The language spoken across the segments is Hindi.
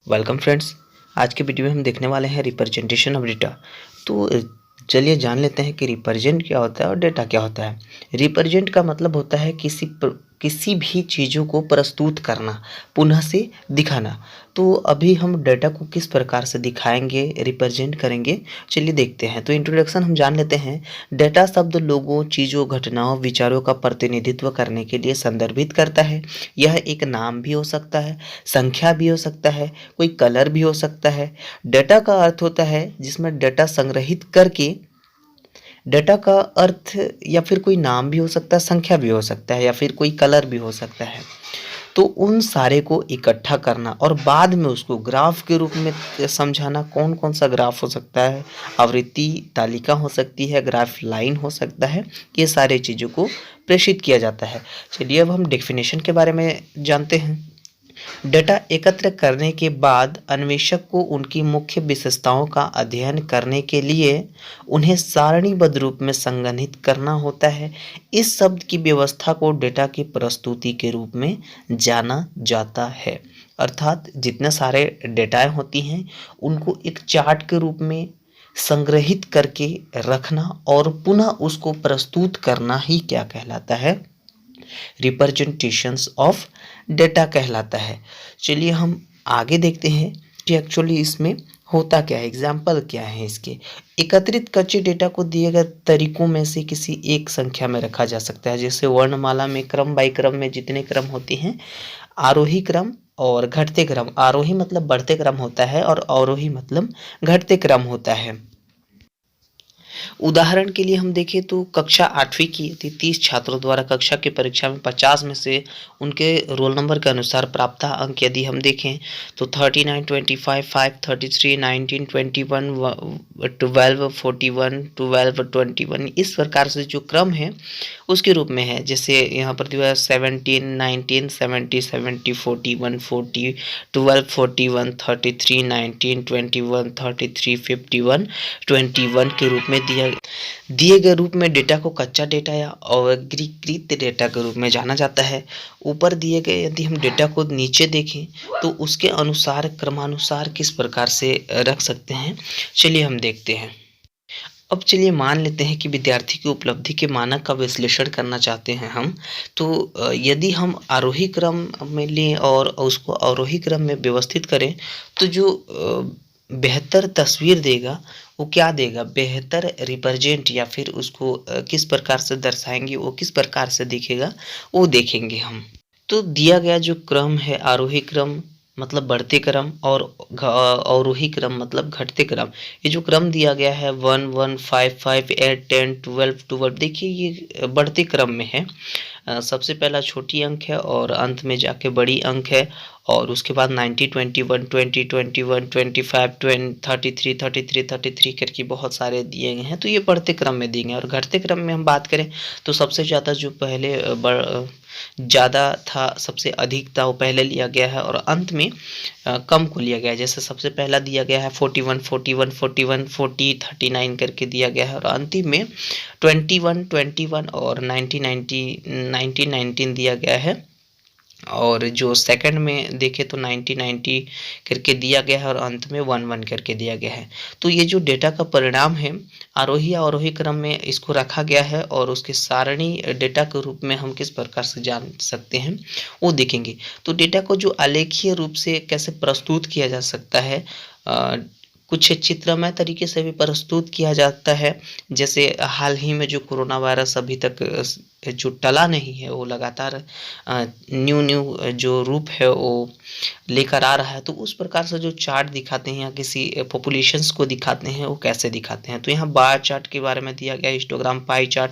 Welcome friends. आज के वीडियो में हम देखने वाले हैं रिप्रेजेंटेशन ऑफ डेटा। तो चलिए जान लेते हैं कि रिप्रेजेंट क्या होता है और डेटा क्या होता है। रिप्रेजेंट का मतलब होता है किसी भी चीज़ों को प्रस्तुत करना, पुनः से दिखाना। तो अभी हम डेटा को किस प्रकार से दिखाएंगे, रिप्रेजेंट करेंगे, चलिए देखते हैं। तो इंट्रोडक्शन हम जान लेते हैं। डेटा शब्द लोगों, चीज़ों, घटनाओं, विचारों का प्रतिनिधित्व करने के लिए संदर्भित करता है। यह एक नाम भी हो सकता है, संख्या भी हो सकता है, कोई कलर भी हो सकता है। डेटा का अर्थ होता है जिसमें डेटा संग्रहित करके, डेटा का अर्थ या फिर कोई नाम भी हो सकता है, संख्या भी हो सकता है, या फिर कोई कलर भी हो सकता है। तो उन सारे को इकट्ठा करना और बाद में उसको ग्राफ के रूप में समझाना। कौन कौन सा ग्राफ हो सकता है, आवृत्ति तालिका हो सकती है, ग्राफ लाइन हो सकता है, ये सारे चीज़ों को प्रेषित किया जाता है। चलिए अब हम डेफिनेशन के बारे में जानते हैं। डेटा एकत्र करने के बाद अन्वेषक को उनकी मुख्य विशेषताओं का अध्ययन करने के लिए उन्हें सारणीबद्ध रूप में संगठित करना होता है। इस शब्द की व्यवस्था को डेटा की प्रस्तुति के रूप में जाना जाता है। अर्थात जितने सारे डेटाएं होती हैं उनको एक चार्ट के रूप में संग्रहित करके रखना और पुनः उसको प्रस्तुत करना ही क्या कहलाता है, रिप्रेजेंटेशंस ऑफ डेटा कहलाता है। चलिए हम आगे देखते हैं कि एक्चुअली इसमें होता क्या है, एग्जाम्पल क्या है इसके। एकत्रित कच्चे डेटा को दिए गए तरीकों में से किसी एक संख्या में रखा जा सकता है। जैसे वर्णमाला में क्रम बाई क्रम में जितने क्रम होते हैं, आरोही क्रम और घटते क्रम। आरोही मतलब बढ़ते क्रम होता है और अवरोही मतलब घटते क्रम होता है। उदाहरण के लिए हम देखें तो कक्षा 8वीं की थी, 30 छात्रों द्वारा कक्षा की परीक्षा में 50 में से उनके रोल नंबर के अनुसार प्राप्त अंक यदि हम देखें तो 39, 25, 5, 33, 19, 21, 12, 41, 12, 21, इस प्रकार से जो क्रम है उसके रूप में है। जैसे यहाँ पर दिया 17, 19, 70, 70, 41, 40, 12, 41, 33, 19, 21, 33, 51, 21 के रूप में दिए गए रूप में डेटा को कच्चा डेटा या अवर्गीकृत डेटा के रूप में जाना जाता है। ऊपर दिए गए यदि हम डेटा को नीचे देखें तो उसके अनुसार क्रमानुसार किस प्रकार से रख सकते हैं, चलिए हम देखते हैं। अब चलिए मान लेते हैं कि विद्यार्थी की उपलब्धि के मानक का विश्लेषण करना चाहते हैं हम। तो यदि हम आरोही क्रम में लें और उसको अवरोही क्रम में व्यवस्थित करें तो जो बेहतर तस्वीर देगा वो क्या देगा, बेहतर रिप्रेजेंट, या फिर उसको किस प्रकार से दर्शाएंगे, वो किस प्रकार से दिखेगा वो देखेंगे हम। तो दिया गया जो क्रम है, आरोही क्रम मतलब बढ़ते क्रम और अवरोही क्रम मतलब घटते क्रम। ये जो क्रम दिया गया है 1, 1, 5, 5, 8, 10, 12, 12, देखिए ये बढ़ते क्रम में है। सबसे पहला छोटी अंक है और अंत में जाके बड़ी अंक है, और उसके बाद 90, 21, 20, 21, 25, 20, 33, 33, 33 करके बहुत सारे दिए गए हैं। तो ये बढ़ते क्रम में दिए गए हैं। और घटते क्रम में हम बात करें तो सबसे ज़्यादा जो पहले ज़्यादा था, सबसे अधिक था, वो पहले लिया गया है और अंत में कम को लिया गया है। जैसे सबसे पहला दिया गया है 41, 41, 41, 40, 39 करके दिया गया है, और अंतिम में 21, 21 और 19, 19, 19 दिया गया है। और जो सेकंड में देखें तो 90, 90 करके दिया गया है और अंत में 1, 1 करके दिया गया है। तो ये जो डेटा का परिणाम है आरोही या अवरोही क्रम में इसको रखा गया है, और उसके सारणी डेटा के रूप में हम किस प्रकार से जान सकते हैं वो देखेंगे। तो डेटा को जो आलेखीय रूप से कैसे प्रस्तुत किया जा सकता है, कुछ चित्रमय तरीके से भी प्रस्तुत किया जाता है। जैसे हाल ही में जो कोरोना वायरस अभी तक जो टला नहीं है, वो लगातार न्यू जो रूप है वो लेकर आ रहा है। तो उस प्रकार से जो चार्ट दिखाते हैं या किसी पॉपुलेशंस को दिखाते हैं वो कैसे दिखाते हैं। तो यहाँ बार चार्ट के बारे में दिया गया है, हिस्टोग्राम, पाई चार्ट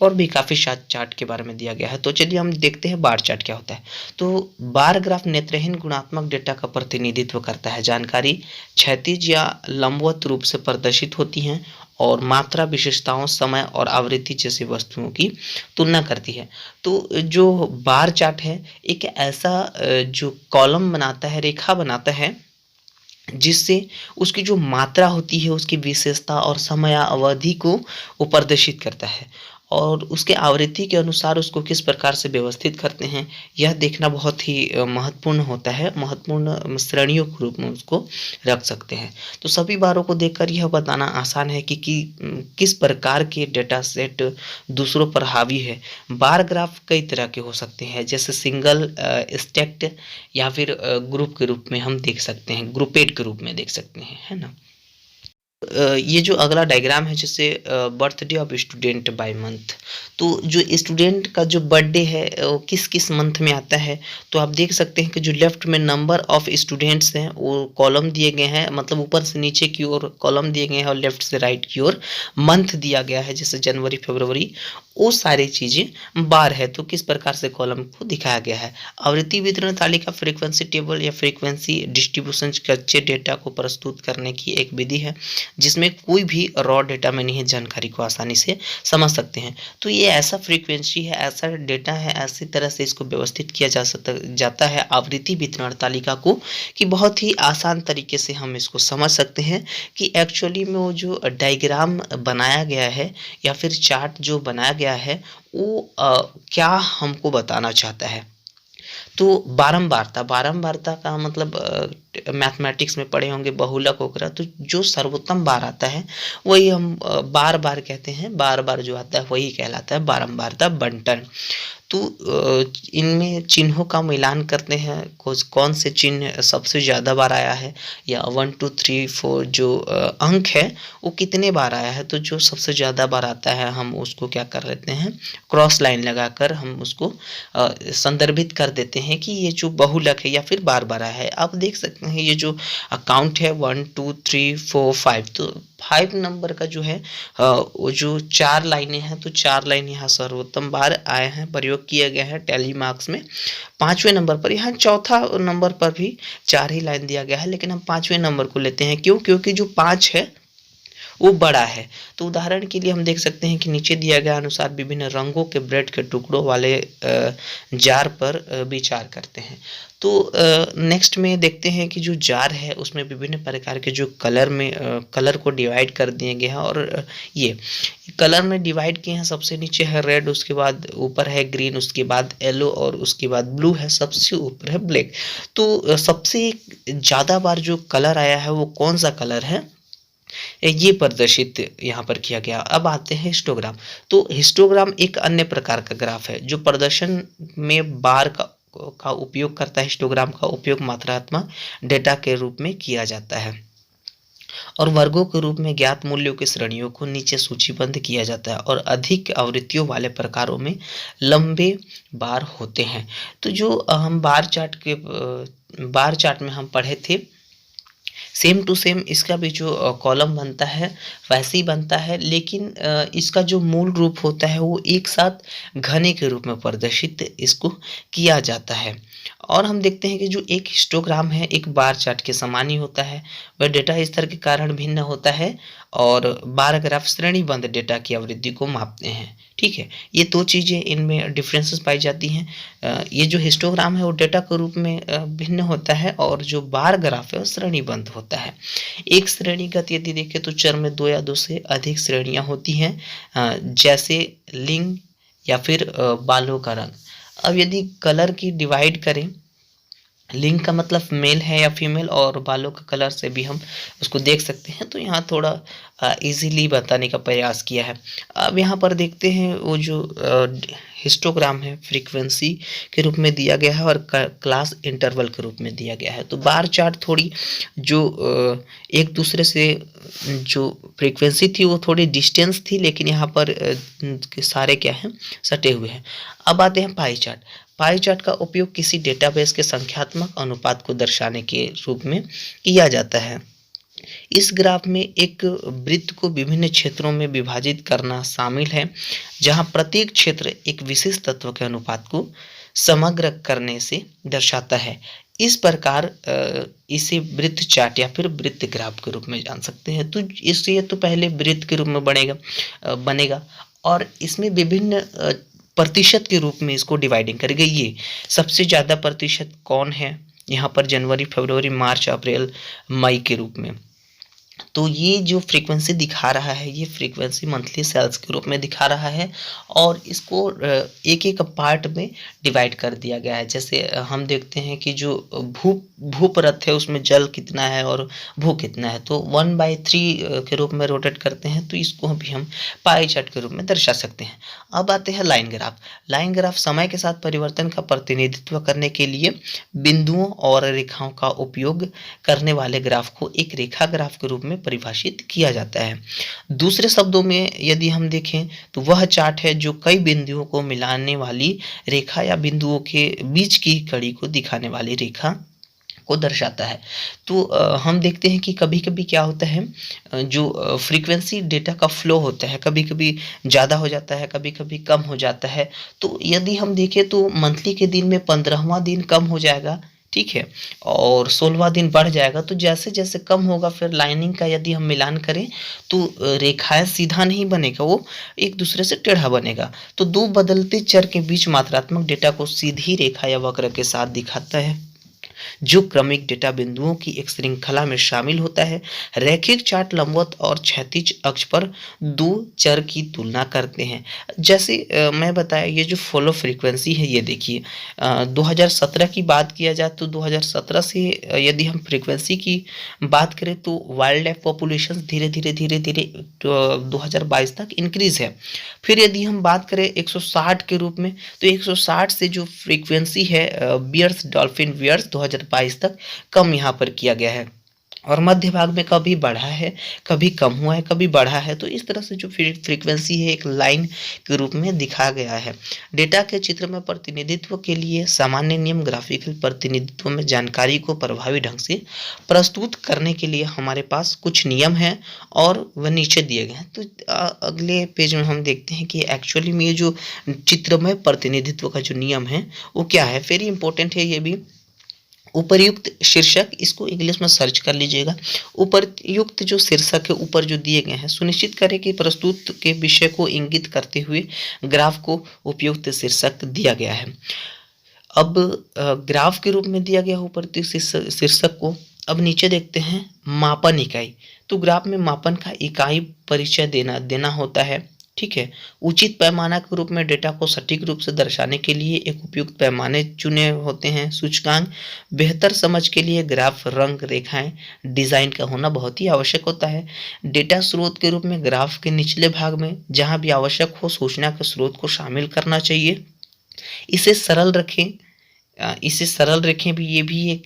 और भी काफ़ी चार्ट के बारे में दिया गया है। तो चलिए हम देखते हैं बार चार्ट क्या होता है। तो बार ग्राफ नेत्रहीन गुणात्मक डेटा का प्रतिनिधित्व करता है। जानकारी क्षैतिज या लंबवत रूप से प्रदर्शित होती हैं और मात्रा, विशेषताओं, समय और आवृत्ति जैसी वस्तुओं की तुलना करती है। तो जो बार चार्ट है एक ऐसा जो कॉलम बनाता है, रेखा बनाता है, जिससे उसकी जो मात्रा होती है, उसकी विशेषता और समय अवधि को वो प्रदर्शित करता है। और उसके आवृत्ति के अनुसार उसको किस प्रकार से व्यवस्थित करते हैं, यह देखना बहुत ही महत्वपूर्ण होता है। महत्वपूर्ण श्रेणियों के रूप में उसको रख सकते हैं। तो सभी बारों को देखकर यह बताना आसान है कि किस प्रकार के डेटा सेट दूसरों पर हावी है। बार ग्राफ कई तरह के हो सकते हैं, जैसे सिंगल, स्टैक्ड या फिर ग्रुप के रूप में हम देख सकते हैं, ग्रुपेड के रूप में देख सकते हैं, है ना। ये जो अगला डायग्राम है, जैसे birthday of student by month, तो जो स्टूडेंट का जो बर्थडे है वो किस किस मंथ में आता है, तो आप देख सकते हैं कि जो लेफ्ट में नंबर ऑफ स्टूडेंट्स हैं वो कॉलम दिए गए हैं, मतलब ऊपर से नीचे की ओर कॉलम दिए गए हैं और लेफ्ट से राइट की ओर मंथ दिया गया है, जैसे जनवरी, फरवरी, वो सारी चीज़ें बार है। तो किस प्रकार से कॉलम को दिखाया गया है। आवृत्ति वितरण तालिका फ्रीक्वेंसी टेबल या फ्रीक्वेंसी डिस्ट्रीब्यूशन कच्चे डेटा को प्रस्तुत करने की एक विधि है, जिसमें कोई भी रॉ डेटा में निहित जानकारी को आसानी से समझ सकते हैं। तो ये ऐसा फ्रीक्वेंसी है, ऐसा डेटा है, ऐसी तरह से इसको व्यवस्थित किया जाता है आवृत्ति वितरण तालिका को, कि बहुत ही आसान तरीके से हम इसको समझ सकते हैं कि एक्चुअली में वो जो डायग्राम बनाया गया है या फिर चार्ट जो बनाया गया है वो क्या हमको बताना चाहता है। तो बारंबारता, बारंबारता का मतलब मैथमेटिक्स में पढ़े होंगे, बहुलक वगैरह, तो जो सर्वोत्तम बार आता है वही हम बार बार कहते हैं। बार बार जो आता है वही कहलाता है बारंबारता बंटन। तो इनमें चिन्हों का मिलान करते हैं, कौन से चिन्ह सबसे ज़्यादा बार आया है, या 1 2 3 4 जो अंक है वो कितने बार आया है। तो जो सबसे ज़्यादा बार आता है हम उसको क्या कर लेते हैं, क्रॉस लाइन लगाकर हम उसको संदर्भित कर देते हैं कि ये जो बहुलक है या फिर बार बार आया है। आप देख सकते हैं ये जो अकाउंट है 1 2 3 4 5, तो 5 नंबर का जो है वो जो 4 लाइनें हैं, तो 4 लाइन यहाँ सर्वोत्तम बार आए हैं, प्रयोग किया गया है टैली मार्क्स में। 5वें नंबर पर, यहाँ चौथा नंबर पर भी 4 ही लाइन दिया गया है, लेकिन हम 5वें नंबर को लेते हैं। क्यों? क्योंकि जो 5 है वो बड़ा है। तो उदाहरण के लिए हम देख सकते हैं कि नीचे दिया गया अनुसार विभिन्न रंगों के ब्रेड के टुकड़ों वाले जार पर विचार करते हैं। तो नेक्स्ट में देखते हैं कि जो जार है उसमें विभिन्न प्रकार के जो कलर को डिवाइड कर दिए गए हैं, और ये कलर में डिवाइड किए हैं। सबसे नीचे है रेड, उसके बाद ऊपर है ग्रीन, उसके बाद येलो, और उसके बाद ब्लू है, सबसे ऊपर है ब्लैक। तो सबसे ज़्यादा बार जो कलर आया है वो कौन सा कलर है, ये प्रदर्शित यहाँ पर किया गया। अब आते हैं हिस्टोग्राम। तो हिस्टोग्राम एक अन्य प्रकार का ग्राफ है जो प्रदर्शन में बार का उपयोग करता है। हिस्टोग्राम का उपयोग मात्रात्मक डेटा के रूप में किया जाता है और वर्गों के रूप में ज्ञात मूल्यों की श्रेणियों को नीचे सूचीबद्ध किया जाता है, और अधिक आवृत्तियों वाले प्रकारों में लंबे बार होते हैं। तो जो हम बार चार्ट में हम पढ़े थे, सेम टू सेम इसका भी जो कॉलम बनता है वैसे ही बनता है, लेकिन इसका जो मूल रूप होता है वो एक साथ घने के रूप में प्रदर्शित इसको किया जाता है। और हम देखते हैं कि जो एक हिस्टोग्राम है एक बार चार्ट के समान ही होता है। वह डेटा स्तर के कारण भिन्न होता है, और बार ग्राफ श्रेणीबद्ध डेटा की आवृत्ति को मापते हैं। ठीक है, ये दो चीज़ें इनमें डिफरेंसेस पाई जाती हैं। ये जो हिस्टोग्राम है वो डेटा के रूप में भिन्न होता है, और जो बार ग्राफ है वो श्रेणीबद्ध होता है। एक श्रेणीगत यदि देखें तो चर में 2 या 2 से अधिक श्रेणियाँ होती हैं, जैसे लिंग या फिर बालों का रंग। अब यदि कलर की डिवाइड करें, लिंग का मतलब मेल है या फीमेल, और बालों का कलर से भी हम उसको देख सकते हैं। तो यहाँ थोड़ा इजीली बताने का प्रयास किया है। अब यहाँ पर देखते हैं वो जो हिस्टोग्राम है फ्रीक्वेंसी के रूप में दिया गया है और क्लास इंटरवल के रूप में दिया गया है। तो बार चार्ट थोड़ी जो एक दूसरे से जो फ्रीक्वेंसी थी वो थोड़ी डिस्टेंस थी, लेकिन यहाँ पर सारे क्या हैं, सटे हुए हैं। अब आते हैं पाई चार्ट। पाई चार्ट का उपयोग किसी डेटाबेस के संख्यात्मक अनुपात को दर्शाने के रूप में किया जाता है। इस ग्राफ में एक वृत्त को विभिन्न क्षेत्रों में विभाजित करना शामिल है, जहां प्रत्येक क्षेत्र एक विशेष तत्व के अनुपात को समग्र करने से दर्शाता है। इस प्रकार इसे वृत्त चार्ट या फिर वृत्त ग्राफ के रूप में जान सकते हैं। तो इसलिए तो पहले वृत्त के रूप में बनेगा, और इसमें विभिन्न प्रतिशत के रूप में इसको डिवाइडिंग करेंगे। ये सबसे ज़्यादा प्रतिशत कौन है, यहाँ पर जनवरी, फरवरी, मार्च, अप्रैल, मई के रूप में। तो ये जो फ्रीक्वेंसी दिखा रहा है, ये फ्रीक्वेंसी मंथली सेल्स के रूप में दिखा रहा है और इसको एक-एक पार्ट में डिवाइड कर दिया गया है। जैसे हम देखते हैं कि जो भूपरत है उसमें जल कितना है और भू कितना है, तो 1/3 के रूप में रोटेट करते हैं, तो इसको भी हम पाई चार्ट के रूप में दर्शा सकते हैं। अब आते हैं लाइन ग्राफ। लाइन ग्राफ समय के साथ परिवर्तन का प्रतिनिधित्व करने के लिए बिंदुओं और रेखाओं का उपयोग करने वाले ग्राफ को एक रेखा ग्राफ के रूप में परिभाषित किया जाता है। दूसरे शब्दों में यदि हम देखें तो वह चार्ट है जो कई बिंदुओं को मिलाने वाली रेखा या बिंदुओं के बीच की कड़ी को दिखाने वाली रेखा को दर्शाता है। तो हम देखते हैं कि कभी-कभी क्या होता है, जो फ्रीक्वेंसी डेटा का फ्लो होता है, कभी-कभी ज़्यादा हो जाता है, कभी-कभी कम हो जाता है। तो यदि हम देखें तो मंथली के दिन में 15वाँ दिन कम हो जाएगा, ठीक है? और 16वाँ दिन बढ़ जाएगा। तो जैसे-जैसे कम होगा फिर लाइनिंग का यदि हम मिलान करें तो रेखाएँ सीधा नहीं बनेगा, वो एक दूसरे से टेढ़ा बनेगा। तो 2 बदलते चर के बीच मात्रात्मक डेटा को सीधी रेखा या वक्र के साथ दिखाता है, जो क्रमिक डेटा बिंदुओं की एक श्रृंखला में शामिल होता है। रैखिक चार्ट लंबवत और क्षैतिज अक्ष पर 2 चर की तुलना करते हैं। जैसे मैं बताया, ये जो फॉलो फ्रीक्वेंसी है, ये देखिए 2017 की बात किया जाए तो 2017 से यदि हम फ्रीक्वेंसी की बात करें तो वाइल्ड लाइफ पॉपुलेशन धीरे-धीरे 2022 तक इंक्रीज़ है। फिर यदि हम बात करें 160 के रूप में, तो 160 से जो फ्रीक्वेंसी है बियर्स, डॉल्फिन बियर्स 2022 तक कम यहाँ पर किया गया है और मध्य भाग में कभी बढ़ा है, कभी कम हुआ है, कभी बढ़ा है। तो इस तरह से जो फ्रीक्वेंसी है एक लाइन के रूप में दिखाया गया है। डेटा के चित्र में प्रतिनिधित्व के लिए सामान्य नियम ग्राफिकल प्रतिनिधित्व में जानकारी को प्रभावी ढंग से प्रस्तुत करने के लिए हमारे पास कुछ नियम हैं और वह नीचे दिए गए हैं। तो अगले पेज में हम देखते हैं कि एक्चुअली में ये जो चित्रमय प्रतिनिधित्व का जो नियम है वो क्या है। वेरी इंपॉर्टेंट है ये भी। उपर्युक्त शीर्षक, इसको इंग्लिश में सर्च कर लीजिएगा। उपर्युक्त जो शीर्षक है ऊपर जो दिए गए हैं, सुनिश्चित करें कि प्रस्तुत के विषय को इंगित करते हुए ग्राफ को उपयुक्त शीर्षक दिया गया है। अब ग्राफ के रूप में दिया गया उपर्युक्त शीर्षक को। अब नीचे देखते हैं मापन इकाई। तो ग्राफ में मापन का इकाई परिचय देना होता है, ठीक है। उचित पैमाना के रूप में डेटा को सटीक रूप से दर्शाने के लिए एक उपयुक्त पैमाने चुने होते हैं। सूचकांक, बेहतर समझ के लिए ग्राफ, रंग, रेखाएं, डिज़ाइन का होना बहुत ही आवश्यक होता है। डेटा स्रोत के रूप में ग्राफ के निचले भाग में जहां भी आवश्यक हो सूचना के स्रोत को शामिल करना चाहिए। इसे सरल रखें, इसे सरल रखें भी, ये भी एक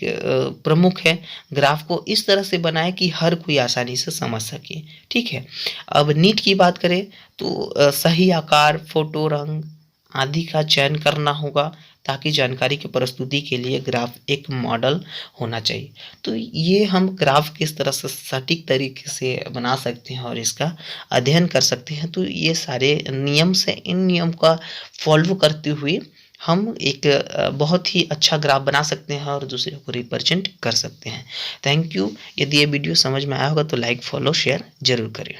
प्रमुख है। ग्राफ को इस तरह से बनाएं कि हर कोई आसानी से समझ सके, ठीक है। अब नीट की बात करें तो सही आकार, फोटो, रंग आदि का चयन करना होगा ताकि जानकारी की प्रस्तुति के लिए ग्राफ एक मॉडल होना चाहिए। तो ये हम ग्राफ किस तरह से सटीक तरीके से बना सकते हैं और इसका अध्ययन कर सकते हैं। तो ये सारे नियम से, इन नियम का फॉलो करते हुए हम एक बहुत ही अच्छा ग्राफ बना सकते हैं और दूसरे को रिप्रेजेंट कर सकते हैं। Thank you. यदि ये वीडियो समझ में आया होगा तो लाइक, फॉलो, शेयर ज़रूर करें।